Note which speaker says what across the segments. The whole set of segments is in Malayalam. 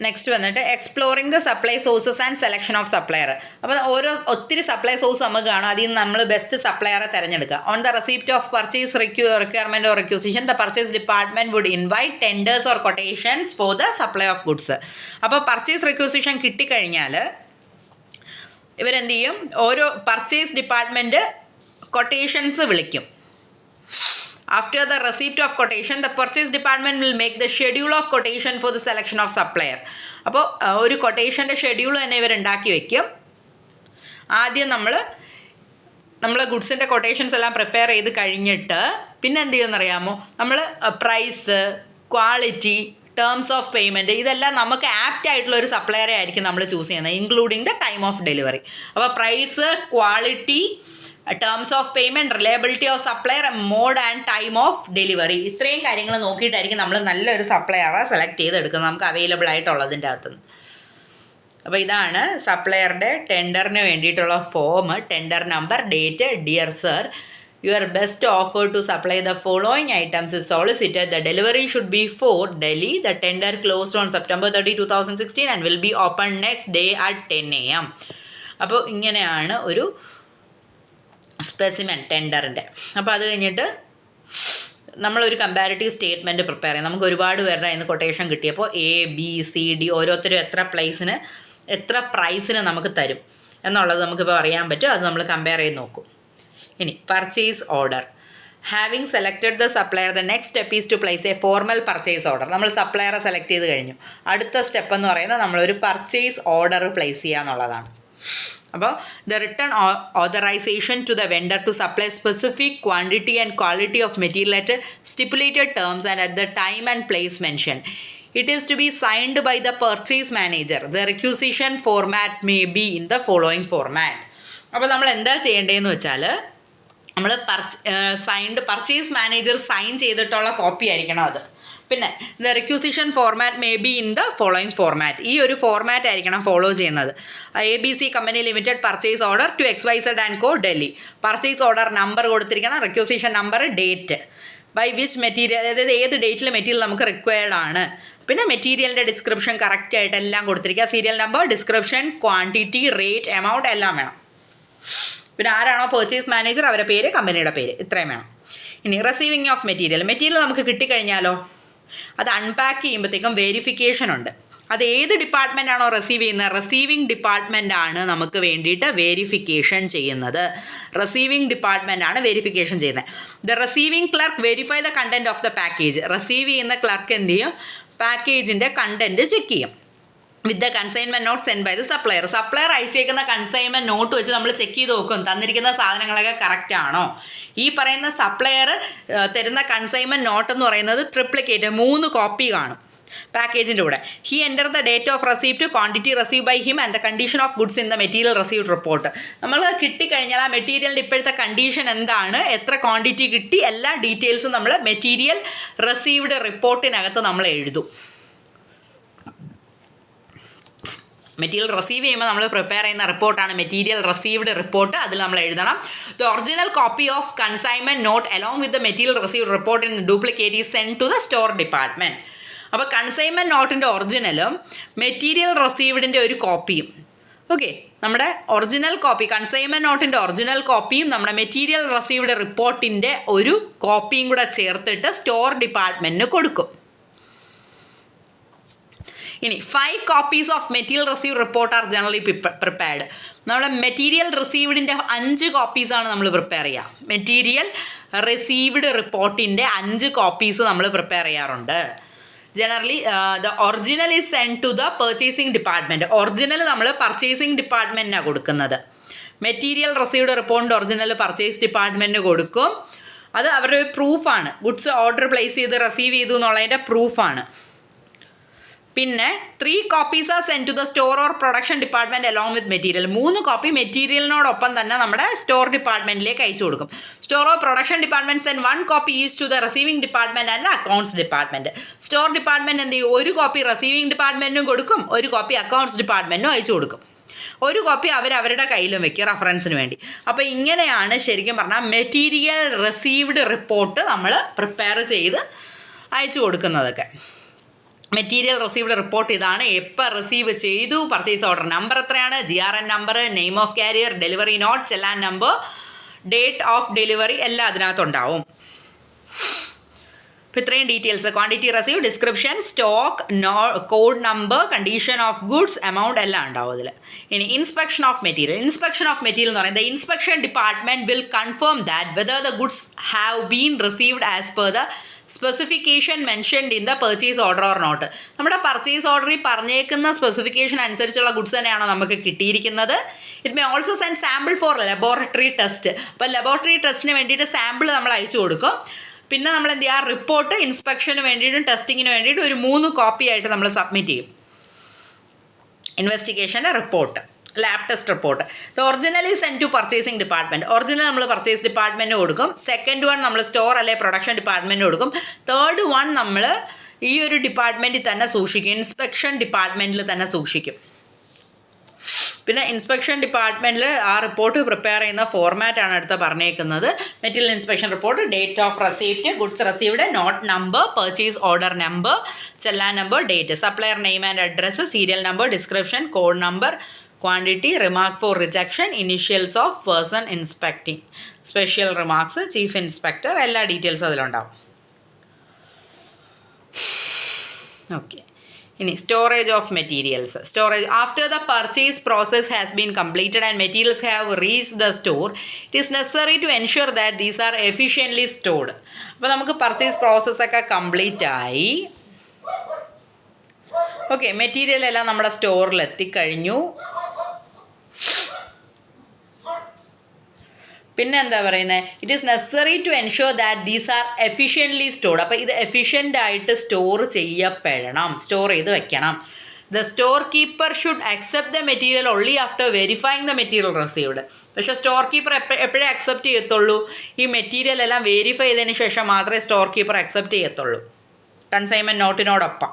Speaker 1: നെക്സ്റ്റ് വന്നിട്ട് exploring the supply sources and selection of supplier. അപ്പോൾ ഒത്തിരി സപ്ലൈ സോഴ്സ് നമുക്ക് കാണും. അതിൽ നിന്ന് നമ്മൾ ബെസ്റ്റ് സപ്ലയറെ തിരഞ്ഞെടുക്കുക. On the receipt of purchase requirement or requisition the purchase department would invite tenders or quotations for the supply of goods. അപ്പോൾ പർച്ചേസ് റിക്വസിഷൻ കിട്ടിക്കഴിഞ്ഞാൽ ഇവരെന്ത് ചെയ്യും? ഓരോ പർച്ചേസ് ഡിപ്പാർട്ട്മെൻറ്റ് കൊട്ടേഷൻസ് വിളിക്കും. After the receipt of quotation, the purchase department will make the schedule of quotation for the selection of supplier. അപ്പോൾ ഒരു കൊട്ടേഷൻ്റെ ഷെഡ്യൂൾ തന്നെ ഇവരുണ്ടാക്കി വയ്ക്കും. ആദ്യം നമ്മൾ ഗുഡ്സിൻ്റെ കൊട്ടേഷൻസ് എല്ലാം പ്രിപ്പയർ ചെയ്ത് കഴിഞ്ഞിട്ട് പിന്നെ എന്ത് ചെയ്യുമെന്നറിയാമോ? നമ്മൾ price, quality, terms of payment ഇതെല്ലാം നമുക്ക് ആപ്റ്റ് ആയിട്ടുള്ള ഒരു സപ്ലയറെ ആയിരിക്കും നമ്മൾ ചൂസ് ചെയ്യുന്നത്, including the time of delivery. അപ്പോൾ price, quality, terms of payment, reliability of supplier, mode and time of delivery, ഇത്രയും കാര്യങ്ങൾ നോക്കിയിട്ടായിരിക്കും നമ്മൾ നല്ലൊരു സപ്ലയറെ സെലക്ട് ചെയ്തെടുക്കുന്നത് നമുക്ക് അവൈലബിൾ ആയിട്ടുള്ളതിൻ്റെ അകത്തുനിന്ന്. അപ്പോൾ ഇതാണ് സപ്ലയറുടെ ടെൻഡറിന് വേണ്ടിയിട്ടുള്ള form. Tender number, date, dear sir, your best offer to supply the following items is solicited. The delivery should be for Delhi. The tender closed on September 30, 2016 and will be opened next day at 10 AM. അപ്പോൾ ഇങ്ങനെയാണ് ഒരു സ്പെസിമെൻ ടെൻഡറിൻ്റെ. അപ്പോൾ അത് കഴിഞ്ഞിട്ട് നമ്മളൊരു കമ്പാരിറ്റീവ് സ്റ്റേറ്റ്മെൻറ്റ് പ്രിപ്പയർ ചെയ്യും. നമുക്ക് ഒരുപാട് പേരുടെ അതിന് കൊട്ടേഷൻ കിട്ടിയപ്പോൾ ABCD ഓരോരുത്തരും എത്ര പ്രൈസിന് നമുക്ക് തരും എന്നുള്ളത് നമുക്കിപ്പോൾ അറിയാൻ പറ്റും. അത് നമ്മൾ കമ്പയർ ചെയ്ത് നോക്കും. ഇനി purchase order. Having selected the supplier, the next step is to place a formal purchase order. നമ്മൾ സപ്ലയറെ സെലക്ട് ചെയ്ത് കഴിഞ്ഞു. അടുത്ത സ്റ്റെപ്പ് എന്ന് പറയുന്നത് നമ്മളൊരു പർച്ചേസ് ഓർഡർ പ്ലേസ് ചെയ്യുക എന്നുള്ളതാണ്. അപ്പോൾ the return authorisation to the vendor to supply specific quantity and quality of material at stipulated terms and at the time and place mention. It is to be signed by the purchase manager. The requisition format may be in the following format. അപ്പോൾ നമ്മൾ എന്താ ചെയ്യേണ്ടതെന്ന് വെച്ചാൽ നമ്മൾ പർച്ചേസ് മാനേജർ സൈൻ ചെയ്തിട്ടുള്ള കോപ്പി ആയിരിക്കണം അത്. പിന്നെ the requisition format may be in the following format. ഈ ഒരു ഫോർമാറ്റ് ആയിരിക്കണം ഫോളോ ചെയ്യുന്നത്. ABC company limited purchase order to XYZ and co Delhi. Purchase order number കൊടുത്തിരിക്കണം, requisition number, date, by which material, അതായത് ഏത് ഡേറ്റിൽ മെറ്റീരിയൽ നമുക്ക് റിക്വയർഡ് ആണ്. പിന്നെ മെറ്റീരിയലിൻ്റെ ഡിസ്ക്രിപ്ഷൻ കറക്റ്റായിട്ട് എല്ലാം കൊടുത്തിരിക്കുക. Serial number, description, quantity, rate, amount എല്ലാം വേണം. പിന്നെ ആരാണോ പർച്ചേസ് മാനേജർ അവരുടെ പേര്, കമ്പനിയുടെ പേര്, ഇത്രയും വേണം. ഇനി റിസീവിങ് ഓഫ് മെറ്റീരിയൽ നമുക്ക് കിട്ടിക്കഴിഞ്ഞാലോ അത് അൺപാക്ക് ചെയ്യുമ്പോഴത്തേക്കും വെരിഫിക്കേഷൻ ഉണ്ട്. അത് ഏത് ഡിപ്പാർട്ട്മെൻറ്റാണോ റിസീവ് ചെയ്യുന്നത്, റിസീവിങ് ഡിപ്പാർട്ട്മെൻറ്റാണ് നമുക്ക് വേണ്ടിയിട്ട് വെരിഫിക്കേഷൻ ചെയ്യുന്നത്. റിസീവിങ് ഡിപ്പാർട്ട്മെൻറ്റാണ് വെരിഫിക്കേഷൻ ചെയ്യുന്നത്. The receiving clerk verify the content of the package. Receive ചെയ്യുന്ന ക്ലർക്ക് എന്ത് ചെയ്യും? പാക്കേജിൻ്റെ കണ്ടൻറ്റ് ചെക്ക് ചെയ്യും. With the consignment note send by the supplier. Supplier അയച്ചേക്കുന്ന കൺസൈൻമെൻറ്റ് നോട്ട് വെച്ച് നമ്മൾ ചെക്ക് ചെയ്ത് നോക്കും തന്നിരിക്കുന്ന സാധനങ്ങളൊക്കെ കറക്റ്റ് ആണോ. ഈ പറയുന്ന സപ്ലയർ തരുന്ന കൺസൈൻമെൻറ്റ് നോട്ട് എന്ന് പറയുന്നത് ട്രിപ്ലിക്കേറ്റ് 3 കോപ്പി കാണും പാക്കേജിൻ്റെ കൂടെ. He enter the date of receipt, quantity receive by him and the condition of goods in the material received report. നമ്മൾ കിട്ടിക്കഴിഞ്ഞാൽ ആ മെറ്റീരിയലിൻ്റെ ഇപ്പോഴത്തെ കണ്ടീഷൻ എന്താണ്, എത്ര ക്വാണ്ടിറ്റി കിട്ടി, എല്ലാ ഡീറ്റെയിൽസും നമ്മൾ മെറ്റീരിയൽ റിസീവ്ഡ് റിപ്പോർട്ടിനകത്ത് നമ്മൾ എഴുതും. മെറ്റീരിയൽ റിസീവ് ചെയ്യുമ്പോൾ നമ്മൾ പ്രിപ്പയർ ചെയ്യുന്ന റിപ്പോർട്ടാണ് മെറ്റീരിയൽ റിസീവ്ഡ് റിപ്പോർട്ട്. അതിൽ നമ്മൾ എഴുതണം the original copy of consignment note along with the material received report in duplicate is send to the store department. അപ്പോൾ കൺസൈൻമെൻറ്റ് നോട്ടിൻ്റെ ഒറിജിനലും മെറ്റീരിയൽ റിസീവ്ഡിൻ്റെ ഒരു കോപ്പിയും, ഓക്കെ, നമ്മുടെ ഒറിജിനൽ കോപ്പി കൺസൈൻമെൻറ്റ് നോട്ടിൻ്റെ ഒറിജിനൽ കോപ്പിയും നമ്മുടെ മെറ്റീരിയൽ റിസീവ്ഡ് റിപ്പോർട്ടിൻ്റെ ഒരു കോപ്പിയും കൂടെ ചേർത്തിട്ട് സ്റ്റോർ ഡിപ്പാർട്ട്മെൻറ്റിന് കൊടുക്കും. ഇനി 5 copies of material received report are generally prepared. നമ്മുടെ മെറ്റീരിയൽ റിസീവ്ഡിൻ്റെ 5 കോപ്പീസാണ് നമ്മൾ പ്രിപ്പയർ ചെയ്യുക. മെറ്റീരിയൽ റിസീവ്ഡ് റിപ്പോർട്ടിൻ്റെ 5 കോപ്പീസ് നമ്മൾ പ്രിപ്പയർ ചെയ്യാറുണ്ട്. Generally the original is send to the purchasing department. Original നമ്മൾ പർച്ചേസിംഗ് ഡിപ്പാർട്ട്മെൻറ്റിനാണ് കൊടുക്കുന്നത്. മെറ്റീരിയൽ റിസീവ്ഡ് റിപ്പോർട്ടിൻ്റെ ഒറിജിനൽ പർച്ചേസ് ഡിപ്പാർട്ട്മെൻറ്റിന് കൊടുക്കും. അത് അവരുടെ ഒരു പ്രൂഫാണ്. ഗുഡ്സ് ഓർഡർ പ്ലേസ് ചെയ്ത് റിസീവ് ചെയ്തു എന്നുള്ളതിൻ്റെ പ്രൂഫാണ്. പിന്നെ 3 copies are send to the store or production department along with material. 3 copy മെറ്റീരിയലിനോടൊപ്പം തന്നെ നമ്മുടെ സ്റ്റോർ ഡിപ്പാർട്ട്മെൻറ്റിലേക്ക് അയച്ചു കൊടുക്കും. Store or production department send 1 copy is to the receiving department and accounts department. Store department എന്ത് ചെയ്യും? 1 കോപ്പി റിസീവിംഗ് ഡിപ്പാർട്ട്മെൻറ്റിനും കൊടുക്കും, 1 കോപ്പി അക്കൗണ്ട്സ് ഡിപ്പാർട്ട്മെൻറ്റിനും അയച്ചു കൊടുക്കും. 1 കോപ്പി അവരുടെ കയ്യിലും വെക്കും റെഫറൻസിന് വേണ്ടി. അപ്പോൾ ഇങ്ങനെയാണ് ശരിക്കും പറഞ്ഞാൽ മെറ്റീരിയൽ റിസീവ്ഡ് റിപ്പോർട്ട് നമ്മൾ പ്രിപ്പയർ ചെയ്ത് അയച്ചു കൊടുക്കുന്നതൊക്കെ. മെറ്റീരിയൽ റിസീവ്ഡ് റിപ്പോർട്ട് ഇതാണ്. എപ്പോൾ റിസീവ് ചെയ്തു, പർച്ചേസ് ഓർഡർ നമ്പർ എത്രയാണ്, GRN number, name of carrier, delivery note, challan number, date of delivery എല്ലാം അതിനകത്തുണ്ടാവും. അപ്പോൾ ഇത്രയും details, quantity receive, description, stock, code number, condition of goods, amount എല്ലാം ഉണ്ടാവും അതിൽ. ഇനി inspection of material. Inspection of material എന്ന് പറയുന്നത് inspection department will confirm that whether the goods have been received as per the specification mentioned in the purchase order or not. നമ്മുടെ പർച്ചേസ് ഓർഡറിൽ പറഞ്ഞേക്കുന്ന സ്പെസിഫിക്കേഷൻ അനുസരിച്ചുള്ള ഗുഡ്സ് തന്നെയാണോ നമുക്ക് കിട്ടിയിരിക്കുന്നത്. It may also send sample for laboratory test. അപ്പോൾ ലബോറട്ടറി ടെസ്റ്റിന് വേണ്ടിയിട്ട് സാമ്പിൾ നമ്മൾ അയച്ചു കൊടുക്കും. പിന്നെ നമ്മൾ എന്ത് ചെയ്യുക, റിപ്പോർട്ട് ഇൻസ്പെക്ഷന് വേണ്ടിയിട്ടും ടെസ്റ്റിങ്ങിന് വേണ്ടിയിട്ടും ഒരു 3 കോപ്പി ആയിട്ട് നമ്മൾ സബ്മിറ്റ് ചെയ്യും. ഇൻവെസ്റ്റിഗേഷൻ്റെ report, lab test report. The original is send to purchasing department. Original നമ്മൾ പർച്ചേസ് ഡിപ്പാർട്ട്മെൻറ്റിന് കൊടുക്കും. സെക്കൻഡ് വൺ നമ്മൾ സ്റ്റോർ അല്ലെ പ്രൊഡക്ഷൻ ഡിപ്പാർട്ട്മെൻറ്റിന് കൊടുക്കും. തേർഡ് വൺ നമ്മൾ ഈ ഒരു ഡിപ്പാർട്ട്മെൻറ്റിൽ തന്നെ സൂക്ഷിക്കും, ഇൻസ്പെക്ഷൻ ഡിപ്പാർട്ട്മെൻറ്റിൽ തന്നെ സൂക്ഷിക്കും. പിന്നെ ഇൻസ്പെക്ഷൻ ഡിപ്പാർട്ട്മെൻറ്റിൽ ആ റിപ്പോർട്ട് പ്രിപ്പയർ ചെയ്യുന്ന ഫോർമാറ്റാണ് അടുത്ത പറഞ്ഞേക്കുന്നത്. Material inspection report, date of receipt, goods received, note number, purchase order number, challan number, date, supplier name and address, serial number, description, code number, quantity, remark for rejection, initials of person inspecting, special remarks, chief inspector, എല്ലാ ഡീറ്റെയിൽസും അതിലുണ്ടാവും. ഓക്കെ. ഇനി storage of materials. Storage after the purchase process has been completed and materials have reach the store, it is necessary to ensure that these are efficiently stored. അപ്പോൾ നമുക്ക് പർച്ചേസ് പ്രോസസ്സൊക്കെ കംപ്ലീറ്റ് ആയി. ഓക്കെ, മെറ്റീരിയൽ എല്ലാം നമ്മുടെ സ്റ്റോറിൽ എത്തിക്കഴിഞ്ഞു. പിന്നെ എന്താ പറയുന്നത്, it is necessary to ensure that these are efficiently stored. അപ്പോൾ ഇത് എഫിഷ്യൻ്റായിട്ട് സ്റ്റോർ ചെയ്യപ്പെടണം, സ്റ്റോർ ചെയ്ത് വെക്കണം. The store keeper should accept the material only after verifying the material received. പക്ഷേ സ്റ്റോർ കീപ്പർ എപ്പോഴേ അക്സെപ്റ്റ് ചെയ്യത്തുള്ളൂ, ഈ മെറ്റീരിയൽ എല്ലാം വെരിഫൈ ചെയ്തതിന് ശേഷം മാത്രമേ സ്റ്റോർ കീപ്പർ അക്സെപ്റ്റ് ചെയ്യത്തുള്ളൂ, കൺസൈൻമെൻറ്റ് നോട്ടിനോടൊപ്പം.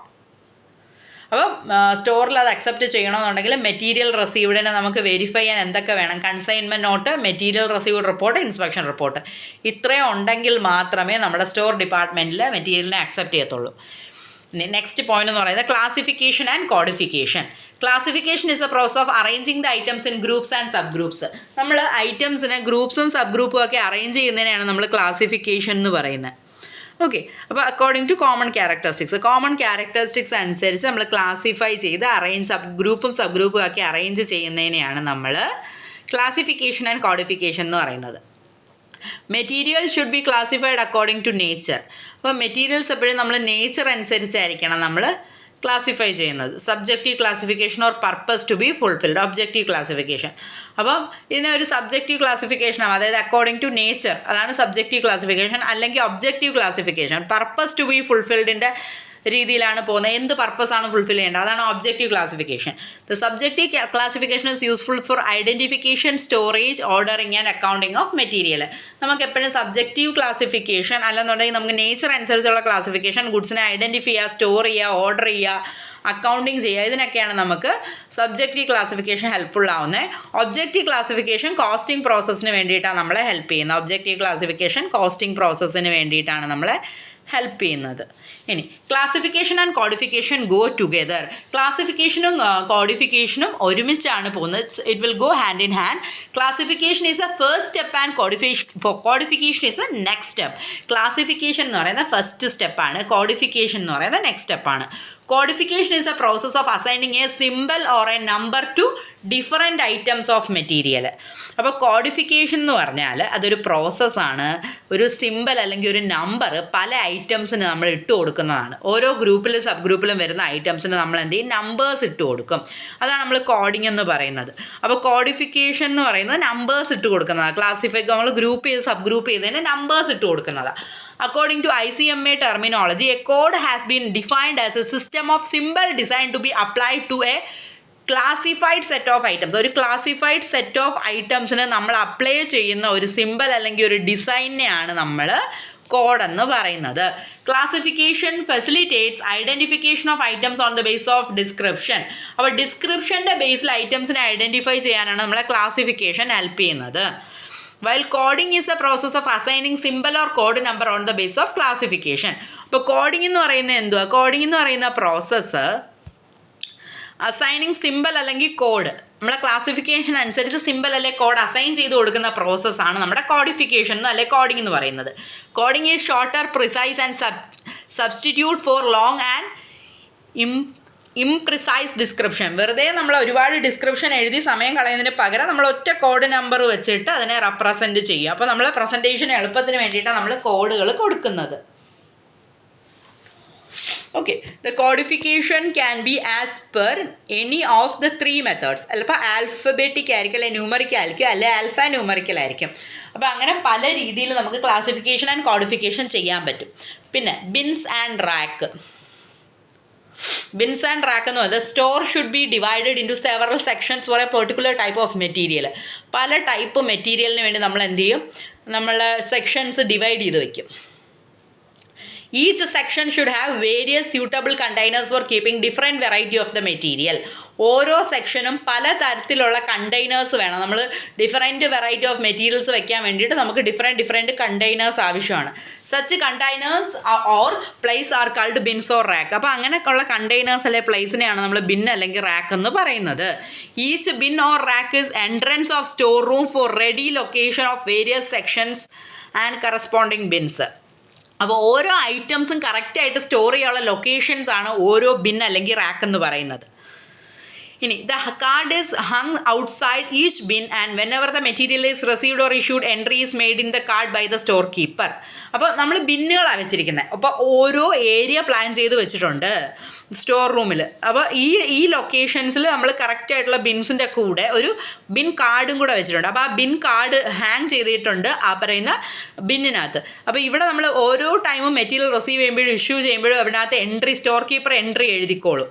Speaker 1: അപ്പം സ്റ്റോറിൽ അത് അക്സെപ്റ്റ് ചെയ്യണമെന്നുണ്ടെങ്കിൽ മെറ്റീരിയൽ റിസീവ്ഡിനെ നമുക്ക് വെരിഫൈ ചെയ്യാൻ എന്തൊക്കെ വേണം, consignment note, material received report, inspection report, ഇത്രയും ഉണ്ടെങ്കിൽ മാത്രമേ നമ്മുടെ സ്റ്റോർ ഡിപ്പാർട്ട്മെൻറ്റിൽ മെറ്റീരിയലിനെ അക്സെപ്റ്റ് ചെയ്യത്തുള്ളൂ. നെക്സ്റ്റ് പോയിന്റ് എന്ന് പറയുന്നത് classification and codification. Classification is A process of arranging the items in groups and sub groups. നമ്മൾ ഐറ്റംസിനെ ഗ്രൂപ്പ്സും സബ് ഗ്രൂപ്പും ഒക്കെ അറേഞ്ച് ചെയ്യുന്നതിനെയാണ് നമ്മൾ ക്ലാസിഫിക്കേഷൻ എന്ന് പറയുന്നത്. ഓക്കെ, അപ്പോൾ അക്കോർഡിംഗ് ടു കോമൺ ക്യാരക്ടറിസ്റ്റിക്സ് അനുസരിച്ച് നമ്മൾ ക്ലാസിഫൈ ചെയ്ത് സബ് ഗ്രൂപ്പും ആക്കി അറേഞ്ച് ചെയ്യുന്നതിനെയാണ് നമ്മൾ ക്ലാസിഫിക്കേഷൻ ആൻഡ് കോഡിഫിക്കേഷൻ എന്ന് പറയുന്നത്. Material should be classified according to nature. അപ്പോൾ മെറ്റീരിയൽസ് എപ്പോഴും നമ്മൾ നേച്ചർ അനുസരിച്ചായിരിക്കണം നമ്മൾ ക്ലാസിഫൈ ചെയ്യുന്നത്. Subjective classification or purpose to be fulfilled, objective classification. അപ്പം ഇതിനെ ഒരു സബ്ജക്റ്റീവ് ക്ലാസിഫിക്കേഷനാണ്, അതായത് അക്കോർഡിംഗ് ടു നേച്ചർ, അതാണ് സബ്ജക്റ്റീവ് ക്ലാസിഫിക്കേഷൻ. അല്ലെങ്കിൽ objective classification purpose to be ഫുൾഫിൽഡിൻ്റെ രീതിയിലാണ് പോകുന്നത്. എന്ത് പർപ്പസാണ് ഫുൾഫിൽ ചെയ്യേണ്ടത്, അതാണ് objective classification. The subjective classification is useful for identification, storage, ordering and accounting of material. നമുക്ക് എപ്പോഴും സബ്ജക്റ്റീവ് ക്ലാസിഫിക്കേഷൻ അല്ലെന്നുണ്ടെങ്കിൽ നമുക്ക് നേച്ചർ അനുസരിച്ചുള്ള ക്ലാസിഫിക്കേഷൻ, ഗുഡ്സിനെ ഐഡൻറ്റിഫൈ ചെയ്യുക, സ്റ്റോർ ചെയ്യുക, ഓർഡർ ചെയ്യുക, അക്കൗണ്ടിങ് ചെയ്യുക, ഇതിനൊക്കെയാണ് നമുക്ക് സബ്ജക്റ്റീവ് ക്ലാസിഫിക്കേഷൻ ഹെൽപ്ഫുൾ ആവുന്നത്. ഒബ്ജക്റ്റീവ് ക്ലാസിഫിക്കേഷൻ കോസ്റ്റിംഗ് പ്രോസസ്സിന് വേണ്ടിയിട്ടാണ് നമ്മളെ ഹെൽപ്പ് ചെയ്യുന്നത്. ഒബ്ജക്റ്റീവ് ക്ലാസിഫിക്കേഷൻ കോസ്റ്റിംഗ് പ്രോസസ്സിന് വേണ്ടിയിട്ടാണ് നമ്മളെ ഹെൽപ്പ് ചെയ്യുന്നത്. ഇനി classification and codification go together. ക്ലാസിഫിക്കേഷനും കോഡിഫിക്കേഷനും ഒരുമിച്ചാണ് പോകുന്നത്. It will go hand in hand. Classification is a first step and codification is a next step. Classification എന്ന് പറയുന്ന ഫസ്റ്റ് സ്റ്റെപ്പാണ്, കോഡിഫിക്കേഷൻ എന്ന് പറയുന്ന നെക്സ്റ്റ് സ്റ്റെപ്പാണ്. Codification is a process of assigning a simple or a number to different items of material. അപ്പോൾ കോഡിഫിക്കേഷൻ എന്ന് പറഞ്ഞാൽ അതൊരു പ്രോസസ്സാണ്. ഒരു സിമ്പിൾ അല്ലെങ്കിൽ ഒരു നമ്പർ പല ഐറ്റംസിന് നമ്മൾ ഇട്ട് കൊടുക്കുന്നതാണ്. ഓരോ ഗ്രൂപ്പിലും സബ് ഗ്രൂപ്പിലും വരുന്ന ഐറ്റംസിന് നമ്മൾ എന്ത് ചെയ്യും, നമ്പേഴ്സ് ഇട്ട് കൊടുക്കും. അതാണ് നമ്മൾ കോഡിങ് എന്ന് പറയുന്നത്. അപ്പോൾ കോഡിഫിക്കേഷൻ എന്ന് പറയുന്നത് നമ്പേഴ്സ് ഇട്ട് കൊടുക്കുന്നതാണ്. ക്ലാസിഫൈ നമ്മൾ ഗ്രൂപ്പ് ചെയ്ത് സബ് ഗ്രൂപ്പ് ചെയ്തതിന് നമ്പേഴ്സ് ഇട്ട് കൊടുക്കുന്നതാണ്. According to ICMA terminology, a code has been defined as a system of symbol designed to be applied to a classified set of items. ഒരു ക്ലാസിഫൈഡ് സെറ്റ് ഓഫ് ഐറ്റംസിന് നമ്മൾ അപ്ലൈ ചെയ്യുന്ന ഒരു സിമ്പിൾ അല്ലെങ്കിൽ ഒരു ഡിസൈനെയാണ് നമ്മൾ കോഡ് എന്ന് പറയുന്നത്. Classification facilitates identification of items on the base of description. അപ്പോൾ ഡിസ്ക്രിപ്ഷൻ്റെ ബേസിൽ ഐറ്റംസിനെ ഐഡൻറ്റിഫൈ ചെയ്യാനാണ് നമ്മളെ ക്ലാസിഫിക്കേഷൻ ഹെൽപ്പ് ചെയ്യുന്നത്. While coding is the process of assigning symbol or code number on the basis of classification. ഇപ്പോൾ കോഡിംഗ് എന്ന് പറയുന്നത് എന്തുവാ? കോഡിംഗ് എന്ന് പറയുന്ന പ്രോസസ്സ് അസൈനിങ് സിമ്പിൾ അല്ലെങ്കിൽ കോഡ് നമ്മളെ ക്ലാസിഫിക്കേഷൻ അനുസരിച്ച് സിമ്പിൾ അല്ലെങ്കിൽ കോഡ് അസൈൻ ചെയ്ത് കൊടുക്കുന്ന പ്രോസസ്സാണ് നമ്മുടെ കോഡിഫിക്കേഷൻ അല്ലെങ്കിൽ കോഡിംഗ് എന്ന് പറയുന്നത്. Coding is shorter, precise and substitute for long and imprecise description. വെറുതെ നമ്മൾ ഒരുപാട് ഡിസ്ക്രിപ്ഷൻ എഴുതി സമയം കളയുന്നതിന് പകരം നമ്മൾ ഒറ്റ കോഡ് നമ്പർ വെച്ചിട്ട് അതിനെ റെപ്രസെൻറ്റ് ചെയ്യുക. അപ്പോൾ നമ്മൾ പ്രസൻറ്റേഷൻ എളുപ്പത്തിന് വേണ്ടിയിട്ടാണ് നമ്മൾ കോഡുകൾ കൊടുക്കുന്നത്. Okay, the codification can be as per any of the three methods. ചിലപ്പോൾ ആൽഫബറ്റിക് ആയിരിക്കും, അല്ലെങ്കിൽ ന്യൂമറിക്കൽ ആയിരിക്കും, അല്ലെങ്കിൽ ആൽഫാ ന്യൂമറിക്കൽ ആയിരിക്കും. അപ്പോൾ അങ്ങനെ പല രീതിയിൽ നമുക്ക് ക്ലാസിഫിക്കേഷൻ ആൻഡ് കോഡിഫിക്കേഷൻ ചെയ്യാൻ പറ്റും. പിന്നെ bins and rack. Bins and rack എന്ന് പറയുന്നത് store should be divided into several sections for a particular type of material. പല ടൈപ്പ് മെറ്റീരിയലിന് വേണ്ടി നമ്മൾ എന്ത് ചെയ്യും? നമ്മൾ സെക്ഷൻസ് ഡിവൈഡ് ചെയ്ത് വയ്ക്കും. Each section should have various suitable containers for keeping different variety of the material. ഓരോ സെക്ഷനും പല തരത്തിലുള്ള കണ്ടെയ്നേഴ്സ് വേണം. നമ്മൾ ഡിഫറെൻറ്റ് വെറൈറ്റി ഓഫ് മെറ്റീരിയൽസ് വെക്കാൻ വേണ്ടിയിട്ട് നമുക്ക് ഡിഫറെൻറ്റ് കണ്ടെയ്നേഴ്സ് ആവശ്യമാണ്. Such containers or place are called bins or rack. അപ്പോൾ അങ്ങനെയൊക്കെയുള്ള കണ്ടെയ്നേഴ്സ് അല്ലെങ്കിൽ പ്ലേസിനെയാണ് നമ്മൾ ബിൻ അല്ലെങ്കിൽ റാക്ക് എന്ന് പറയുന്നത്. Each bin or rack is entrance of store room for ready location of various sections and corresponding bins. അപ്പോൾ ഓരോ ഐറ്റംസും കറക്റ്റായിട്ട് സ്റ്റോർ ചെയ്യാനുള്ള ലൊക്കേഷൻസ് ആണ് ഓരോ ബിൻ അല്ലെങ്കിൽ റാക്ക് എന്ന് പറയുന്നത്. ഇനി the card is hung outside each bin and whenever the material is received or issued entry is made in the card by the store keeper. അപ്പോൾ നമ്മൾ ബിന്നുകളാണ് വെച്ചിരിക്കുന്നത്. അപ്പോൾ ഓരോ ഏരിയ പ്ലാൻ ചെയ്ത് വെച്ചിട്ടുണ്ട് സ്റ്റോർ റൂമിൽ. അപ്പോൾ ഈ ലൊക്കേഷൻസിൽ നമ്മൾ കറക്റ്റായിട്ടുള്ള ബിൻസിൻ്റെ കൂടെ ഒരു ബിൻ കാർഡും കൂടെ വെച്ചിട്ടുണ്ട്. അപ്പോൾ ആ ബിൻ കാർഡ് ഹാങ് ചെയ്തിട്ടുണ്ട് ആ പറയുന്ന ബിന്നിനകത്ത്. അപ്പോൾ ഇവിടെ നമ്മൾ ഓരോ ടൈമും മെറ്റീരിയൽ റിസീവ് ചെയ്യുമ്പോഴും ഇഷ്യൂ ചെയ്യുമ്പോഴും അതിനകത്ത് സ്റ്റോർ കീപ്പർ എൻട്രി എഴുതിക്കോളും.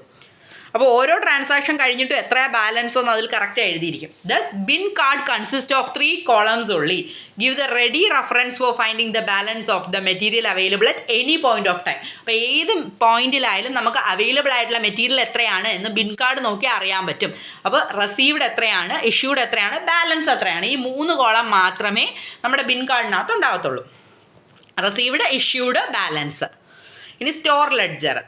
Speaker 1: അപ്പോൾ ഓരോ ട്രാൻസാക്ഷൻ കഴിഞ്ഞിട്ട് എത്ര ബാലൻസ് എന്ന് അതിൽ കറക്റ്റ് എഴുതിയിരിക്കും. Thus bin card consist of 3 columns only. Give the ready reference for finding the balance of the material available at any point of time. അപ്പോൾ ഏത് പോയിന്റിലായാലും നമുക്ക് അവൈലബിൾ ആയിട്ടുള്ള മെറ്റീരിയൽ എത്രയാണ് എന്ന് ബിൻ കാർഡ് നോക്കി അറിയാൻ പറ്റും. അപ്പോൾ റിസീവ്ഡ് എത്രയാണ്, ഇഷ്യൂഡ് എത്രയാണ്, ബാലൻസ് എത്രയാണ്, ഈ 3 കോളം മാത്രമേ നമ്മുടെ ബിൻ കാർഡിനകത്ത് ഉണ്ടാകത്തുള്ളൂ. Received, issued, balance. ഇനി സ്റ്റോർ ലെഡ്ജർ.